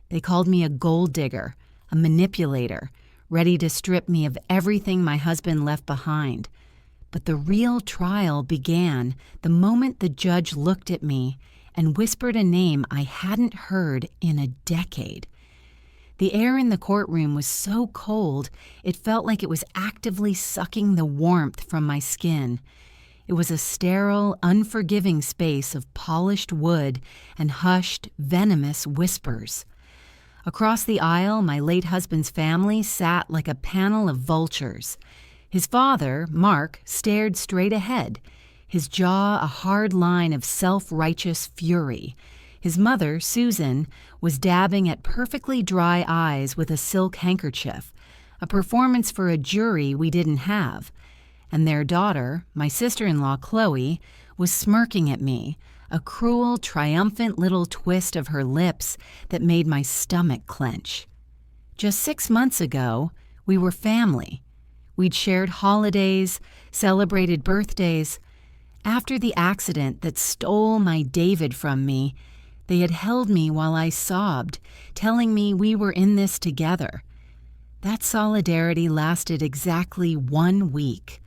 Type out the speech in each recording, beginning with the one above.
They called me a gold digger, a manipulator, ready to strip me of everything my husband left behind. But the real trial began the moment the judge looked at me and whispered a name I hadn't heard in a decade. The air in the courtroom was so cold, it felt like it was actively sucking the warmth from my skin. It was a sterile, unforgiving space of polished wood and hushed, venomous whispers. Across the aisle, my late husband's family sat like a panel of vultures. His father, Mark, stared straight ahead, his jaw a hard line of self-righteous fury. His mother, Susan, was dabbing at perfectly dry eyes with a silk handkerchief, a performance for a jury we didn't have. And their daughter, my sister-in-law Chloe, was smirking at me, a cruel, triumphant little twist of her lips that made my stomach clench. Just 6 months ago, we were family. We'd shared holidays, celebrated birthdays. After the accident that stole my David from me, they had held me while I sobbed, telling me we were in this together. That solidarity lasted exactly 1 week,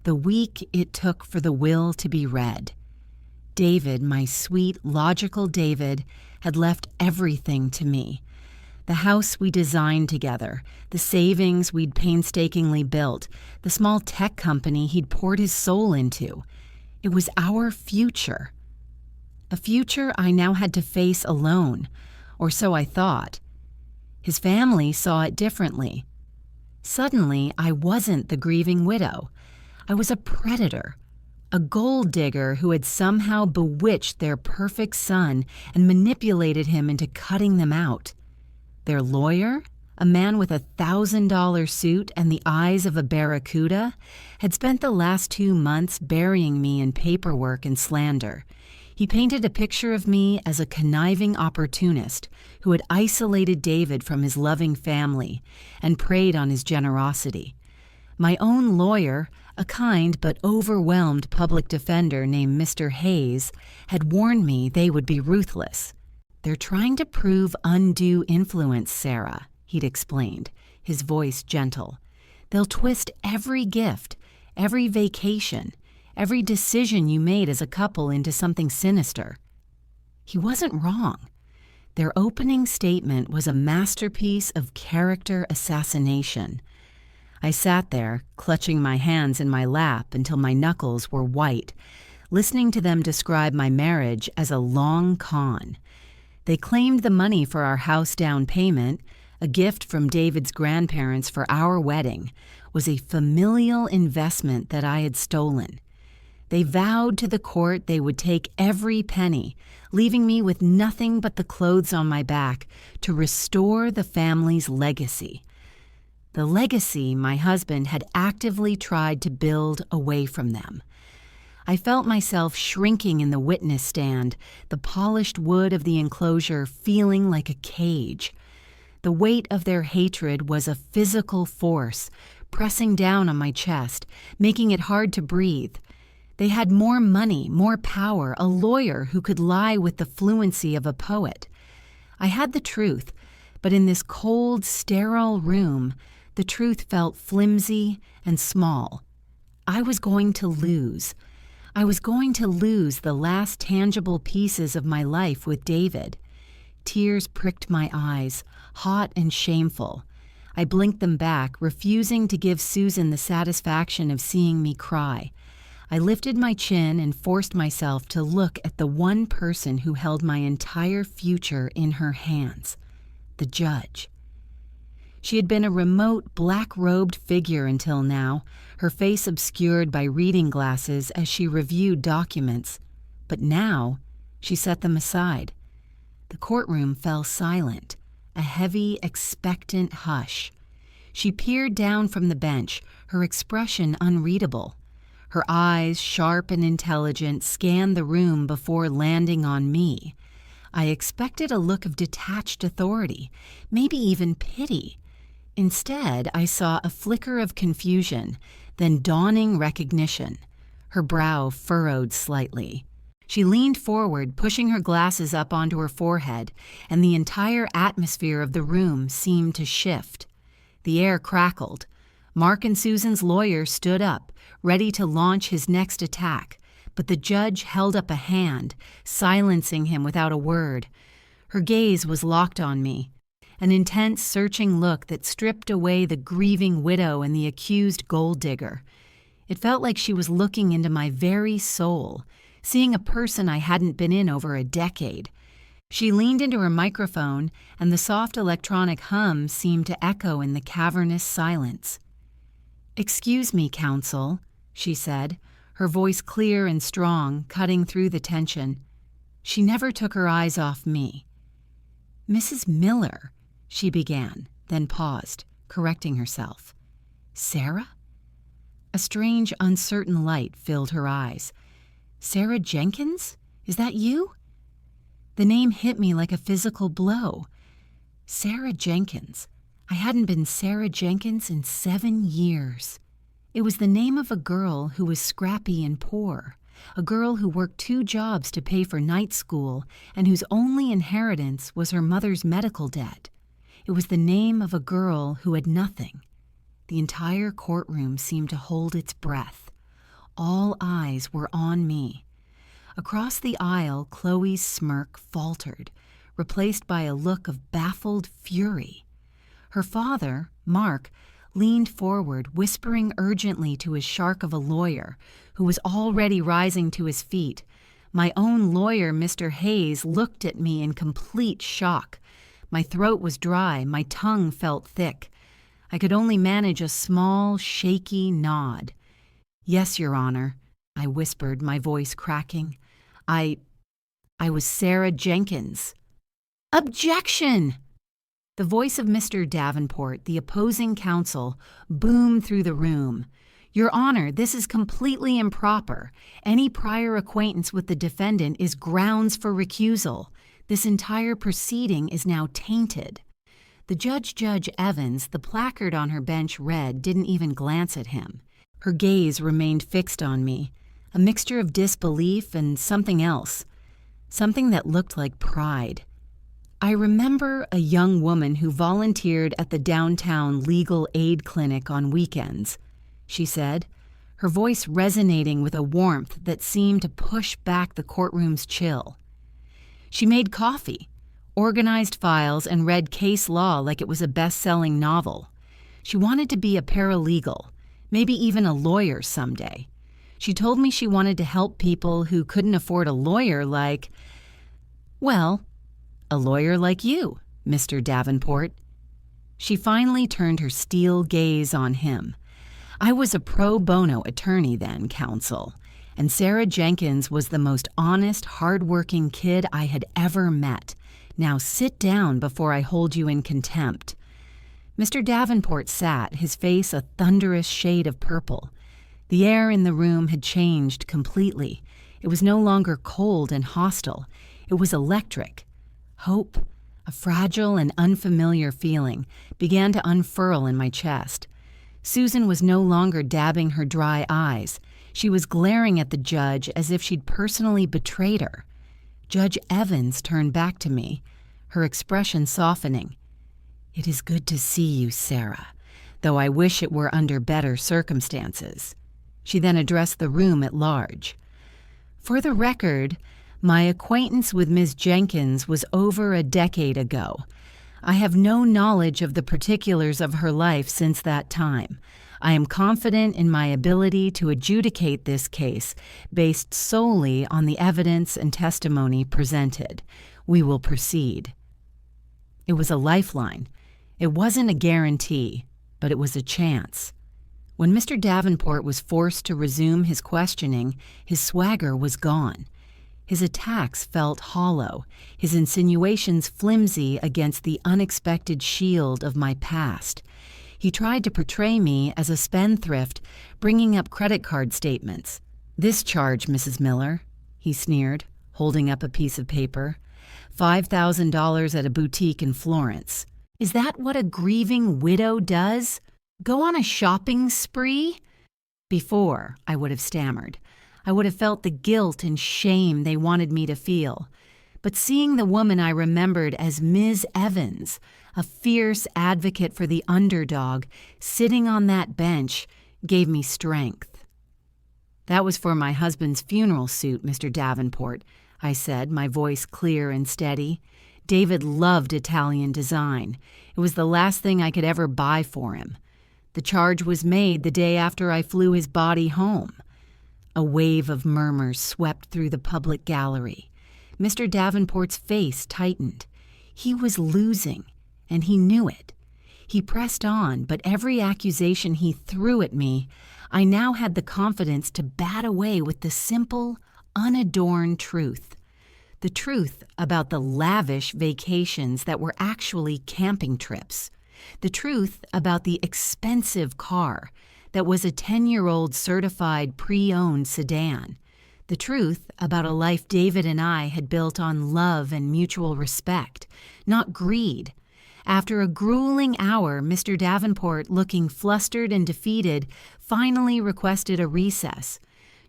the week it took for the will to be read. David, my sweet, logical David, had left everything to me. The house we designed together, the savings we'd painstakingly built, the small tech company he'd poured his soul into. It was our future. A future I now had to face alone, or so I thought. His family saw it differently. Suddenly, I wasn't the grieving widow. I was a predator, a gold digger who had somehow bewitched their perfect son and manipulated him into cutting them out. Their lawyer, a man with a $1,000 suit and the eyes of a barracuda, had spent the last 2 months burying me in paperwork and slander. He painted a picture of me as a conniving opportunist who had isolated David from his loving family and preyed on his generosity. My own lawyer, a kind but overwhelmed public defender named Mr. Hayes, had warned me they would be ruthless. "They're trying to prove undue influence, Sarah," he'd explained, his voice gentle. "They'll twist every gift, every vacation, every decision you made as a couple into something sinister." He wasn't wrong. Their opening statement was a masterpiece of character assassination. I sat there, clutching my hands in my lap until my knuckles were white, listening to them describe my marriage as a long con. They claimed the money for our house down payment, a gift from David's grandparents for our wedding, was a familial investment that I had stolen. They vowed to the court they would take every penny, leaving me with nothing but the clothes on my back to restore the family's legacy. The legacy my husband had actively tried to build away from them. I felt myself shrinking in the witness stand, the polished wood of the enclosure feeling like a cage. The weight of their hatred was a physical force, pressing down on my chest, making it hard to breathe. They had more money, more power, a lawyer who could lie with the fluency of a poet. I had the truth, but in this cold, sterile room, the truth felt flimsy and small. I was going to lose. I was going to lose the last tangible pieces of my life with David. Tears pricked my eyes, hot and shameful. I blinked them back, refusing to give Susan the satisfaction of seeing me cry. I lifted my chin and forced myself to look at the one person who held my entire future in her hands, the judge. She had been a remote, black-robed figure until now, her face obscured by reading glasses as she reviewed documents. But now, she set them aside. The courtroom fell silent, a heavy, expectant hush. She peered down from the bench, her expression unreadable. Her eyes, sharp and intelligent, scanned the room before landing on me. I expected a look of detached authority, maybe even pity. Instead, I saw a flicker of confusion, then dawning recognition. Her brow furrowed slightly. She leaned forward, pushing her glasses up onto her forehead, and the entire atmosphere of the room seemed to shift. The air crackled. Mark and Susan's lawyer stood up, ready to launch his next attack, but the judge held up a hand, silencing him without a word. Her gaze was locked on me, an intense, searching look that stripped away the grieving widow and the accused gold digger. It felt like she was looking into my very soul, seeing a person I hadn't been in over a decade. She leaned into her microphone, and the soft electronic hum seemed to echo in the cavernous silence. "Excuse me, counsel," she said, her voice clear and strong, cutting through the tension. She never took her eyes off me. "Mrs. Miller," she began, then paused, correcting herself. "Sarah?" A strange, uncertain light filled her eyes. "Sarah Jenkins? Is that you?" The name hit me like a physical blow. Sarah Jenkins. I hadn't been Sarah Jenkins in 7 years. It was the name of a girl who was scrappy and poor, a girl who worked 2 jobs to pay for night school and whose only inheritance was her mother's medical debt. It was the name of a girl who had nothing. The entire courtroom seemed to hold its breath. All eyes were on me. Across the aisle, Chloe's smirk faltered, replaced by a look of baffled fury. Her father, Mark, leaned forward, whispering urgently to his shark of a lawyer, who was already rising to his feet. My own lawyer, Mr. Hayes, looked at me in complete shock. My throat was dry, my tongue felt thick. I could only manage a small, shaky nod. "Yes, Your Honor," I whispered, my voice cracking. I was Sarah Jenkins." "Objection!" The voice of Mr. Davenport, the opposing counsel, boomed through the room. "Your Honor, this is completely improper. Any prior acquaintance with the defendant is grounds for recusal. This entire proceeding is now tainted." The Judge Evans, the placard on her bench read, didn't even glance at him. Her gaze remained fixed on me, a mixture of disbelief and something else, something that looked like pride. I remember a young woman who volunteered at the downtown legal aid clinic on weekends, she said, her voice resonating with a warmth that seemed to push back the courtroom's chill. She made coffee, organized files, and read case law like it was a best-selling novel. She wanted to be a paralegal, maybe even a lawyer someday. She told me she wanted to help people who couldn't afford a lawyer like, well, a lawyer like you, Mr. Davenport. She finally turned her steel gaze on him. I was a pro bono attorney then, counsel, and Sarah Jenkins was the most honest, hard-working kid I had ever met. Now sit down before I hold you in contempt. Mr. Davenport sat, his face a thunderous shade of purple. The air in the room had changed completely. It was no longer cold and hostile. It was electric. Hope, a fragile and unfamiliar feeling, began to unfurl in my chest. Susan was no longer dabbing her dry eyes. She was glaring at the judge as if she'd personally betrayed her. Judge Evans turned back to me, her expression softening. "It is good to see you, Sarah, though I wish it were under better circumstances." She then addressed the room at large. "For the record, my acquaintance with Ms. Jenkins was over a decade ago. I have no knowledge of the particulars of her life since that time. I am confident in my ability to adjudicate this case based solely on the evidence and testimony presented. We will proceed." It was a lifeline. It wasn't a guarantee, but it was a chance. When Mr. Davenport was forced to resume his questioning, his swagger was gone. His attacks felt hollow, his insinuations flimsy against the unexpected shield of my past. He tried to portray me as a spendthrift, bringing up credit card statements. "This charge, Mrs. Miller," he sneered, holding up a piece of paper. $5,000 at a boutique in Florence. "Is that what a grieving widow does? Go on a shopping spree?" Before, I would have stammered. I would have felt the guilt and shame they wanted me to feel. But seeing the woman I remembered as Ms. Evans, a fierce advocate for the underdog, sitting on that bench, gave me strength. "That was for my husband's funeral suit, Mr. Davenport," I said, my voice clear and steady. "David loved Italian design. It was the last thing I could ever buy for him. The charge was made the day after I flew his body home." A wave of murmurs swept through the public gallery. Mr. Davenport's face tightened. He was losing, and he knew it. He pressed on, but every accusation he threw at me, I now had the confidence to bat away with the simple, unadorned truth. The truth about the lavish vacations that were actually camping trips. The truth about the expensive car that was a 10-year-old certified pre-owned sedan. The truth about a life David and I had built on love and mutual respect, not greed. After a grueling hour, Mr. Davenport, looking flustered and defeated, finally requested a recess.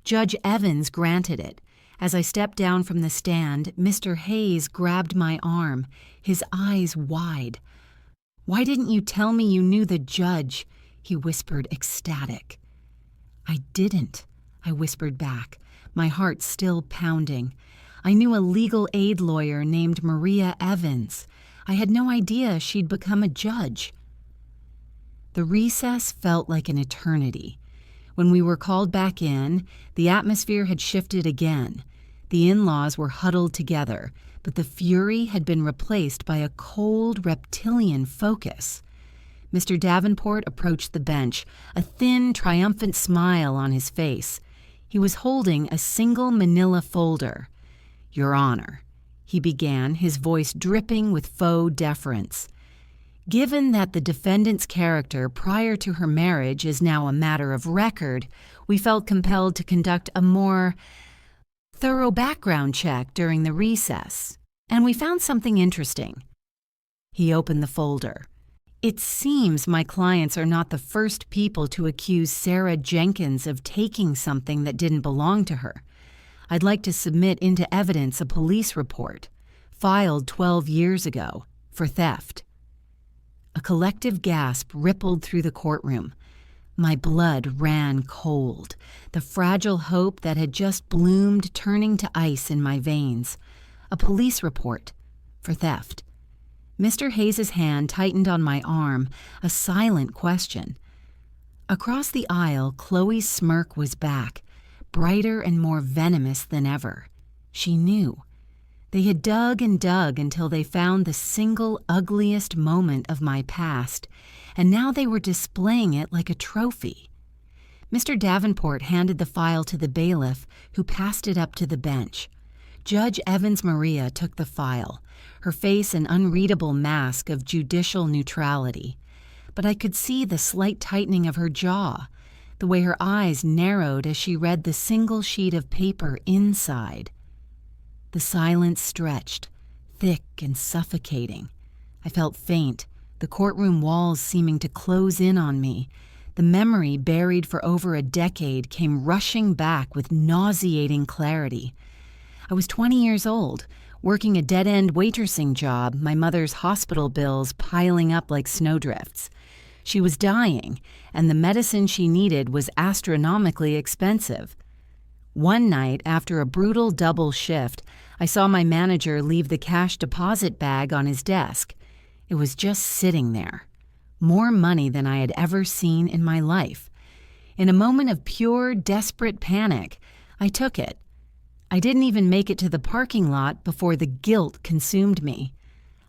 Judge Evans granted it. As I stepped down from the stand, Mr. Hayes grabbed my arm, his eyes wide. "Why didn't you tell me you knew the judge?" he whispered, ecstatic. "I didn't," I whispered back, my heart still pounding. I knew a legal aid lawyer named Maria Evans. I had no idea she'd become a judge. The recess felt like an eternity. When we were called back in, the atmosphere had shifted again. The in-laws were huddled together, but the fury had been replaced by a cold, reptilian focus. Mr. Davenport approached the bench, a thin, triumphant smile on his face. He was holding a single manila folder. "Your Honor," he began, his voice dripping with faux deference. "Given that the defendant's character prior to her marriage is now a matter of record, we felt compelled to conduct a more thorough background check during the recess, and we found something interesting." He opened the folder. "It seems my clients are not the first people to accuse Sarah Jenkins of taking something that didn't belong to her. I'd like to submit into evidence a police report, filed 12 years ago, for theft." A collective gasp rippled through the courtroom. My blood ran cold, the fragile hope that had just bloomed turning to ice in my veins. A police report for theft. Mr. Hayes's hand tightened on my arm, a silent question. Across the aisle, Chloe's smirk was back, brighter and more venomous than ever. She knew. They had dug and dug until they found the single ugliest moment of my past, and now they were displaying it like a trophy. Mr. Davenport handed the file to the bailiff, who passed it up to the bench. Judge Evans Maria took the file, her face an unreadable mask of judicial neutrality. But I could see the slight tightening of her jaw, the way her eyes narrowed as she read the single sheet of paper inside. The silence stretched, thick and suffocating. I felt faint, the courtroom walls seeming to close in on me. The memory buried for over a decade came rushing back with nauseating clarity. I was 20 years old, working a dead-end waitressing job, my mother's hospital bills piling up like snowdrifts. She was dying, and the medicine she needed was astronomically expensive. One night, after a brutal double shift, I saw my manager leave the cash deposit bag on his desk. It was just sitting there. More money than I had ever seen in my life. In a moment of pure, desperate panic, I took it. I didn't even make it to the parking lot before the guilt consumed me.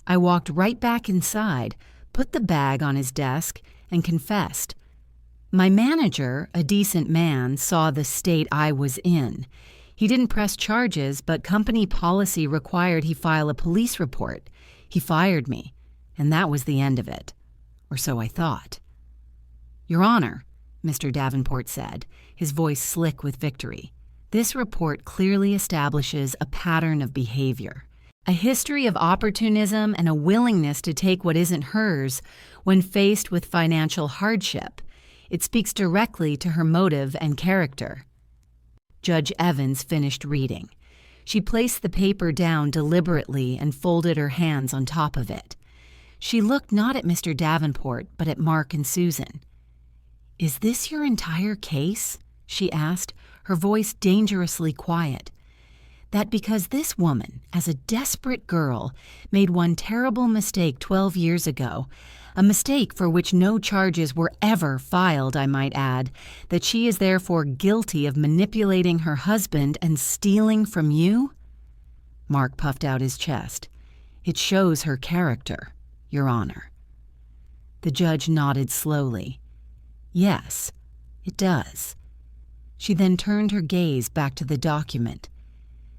I walked right back inside, put the bag on his desk, and confessed. My manager, a decent man, saw the state I was in. He didn't press charges, but company policy required he file a police report. He fired me, and that was the end of it. Or so I thought. "Your Honor," Mr. Davenport said, his voice slick with victory, "this report clearly establishes a pattern of behavior. A history of opportunism and a willingness to take what isn't hers when faced with financial hardship. It speaks directly to her motive and character." Judge Evans finished reading. She placed the paper down deliberately and folded her hands on top of it. She looked not at Mr. Davenport, but at Mark and Susan. "Is this your entire case?" she asked, her voice dangerously quiet. That because this woman, as a desperate girl, made one terrible mistake 12 years ago, a mistake for which no charges were ever filed, I might add, that she is therefore guilty of manipulating her husband and stealing from you? Mark puffed out his chest. "It shows her character, Your Honor." The judge nodded slowly. "Yes, it does." She then turned her gaze back to the document.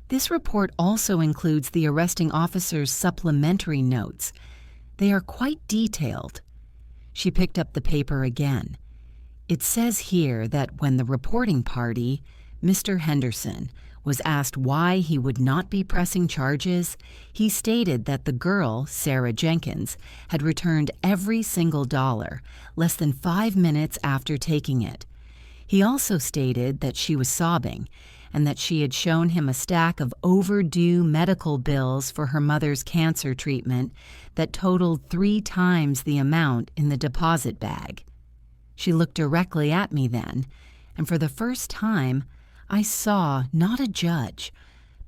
This report also includes the arresting officer's supplementary notes. They are quite detailed. She picked up the paper again. It says here that when the reporting party, Mr. Henderson, was asked why he would not be pressing charges, he stated that the girl, Sarah Jenkins, had returned every single dollar, less than 5 minutes after taking it. He also stated that she was sobbing and that she had shown him a stack of overdue medical bills for her mother's cancer treatment that totaled 3 times the amount in the deposit bag. She looked directly at me then, and for the first time, I saw not a judge,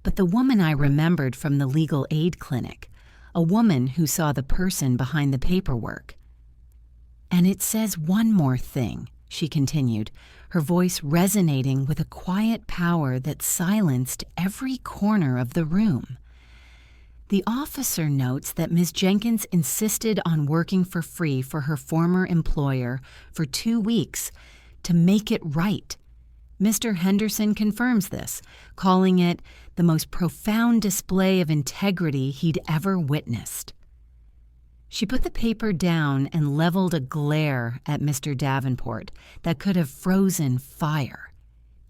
but the woman I remembered from the legal aid clinic, a woman who saw the person behind the paperwork. "And it says one more thing," she continued, her voice resonating with a quiet power that silenced every corner of the room. "The officer notes that Ms. Jenkins insisted on working for free for her former employer for 2 weeks to make it right. Mr. Henderson confirms this, calling it the most profound display of integrity he'd ever witnessed." She put the paper down and leveled a glare at Mr. Davenport that could have frozen fire.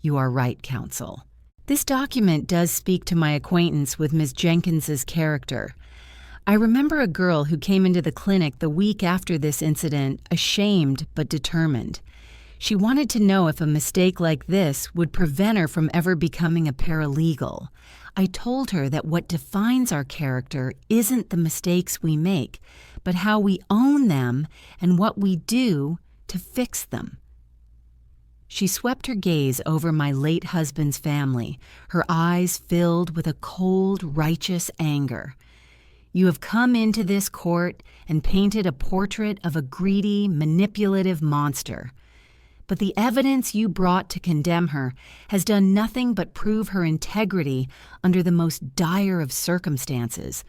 "You are right, counsel. This document does speak to my acquaintance with Miss Jenkins's character. I remember a girl who came into the clinic the week after this incident, ashamed but determined. She wanted to know if a mistake like this would prevent her from ever becoming a paralegal. I told her that what defines our character isn't the mistakes we make, but how we own them and what we do to fix them." She swept her gaze over my late husband's family, her eyes filled with a cold, righteous anger. "You have come into this court and painted a portrait of a greedy, manipulative monster. But the evidence you brought to condemn her has done nothing but prove her integrity under the most dire of circumstances.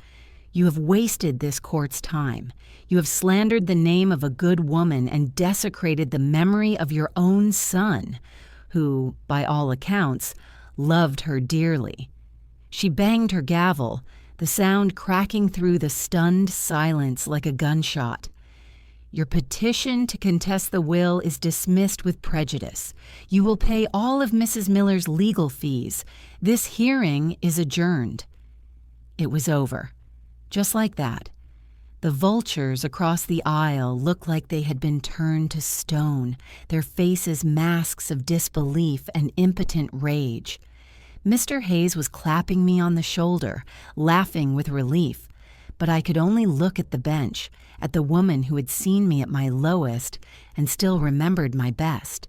You have wasted this court's time. You have slandered the name of a good woman and desecrated the memory of your own son, who, by all accounts, loved her dearly." She banged her gavel, the sound cracking through the stunned silence like a gunshot. "Your petition to contest the will is dismissed with prejudice. You will pay all of Mrs. Miller's legal fees. This hearing is adjourned." It was over. Just like that. The vultures across the aisle looked like they had been turned to stone, their faces masks of disbelief and impotent rage. Mr. Hayes was clapping me on the shoulder, laughing with relief, but I could only look at the bench, at the woman who had seen me at my lowest and still remembered my best.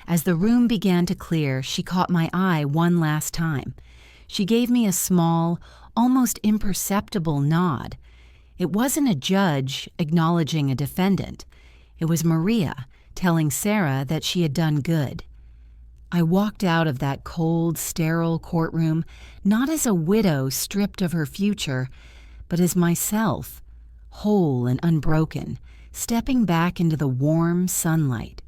As the room began to clear, she caught my eye one last time. She gave me a small, almost imperceptible nod. It wasn't a judge acknowledging a defendant. It was Maria telling Sarah that she had done good. I walked out of that cold, sterile courtroom not as a widow stripped of her future, but as myself, whole and unbroken, stepping back into the warm sunlight.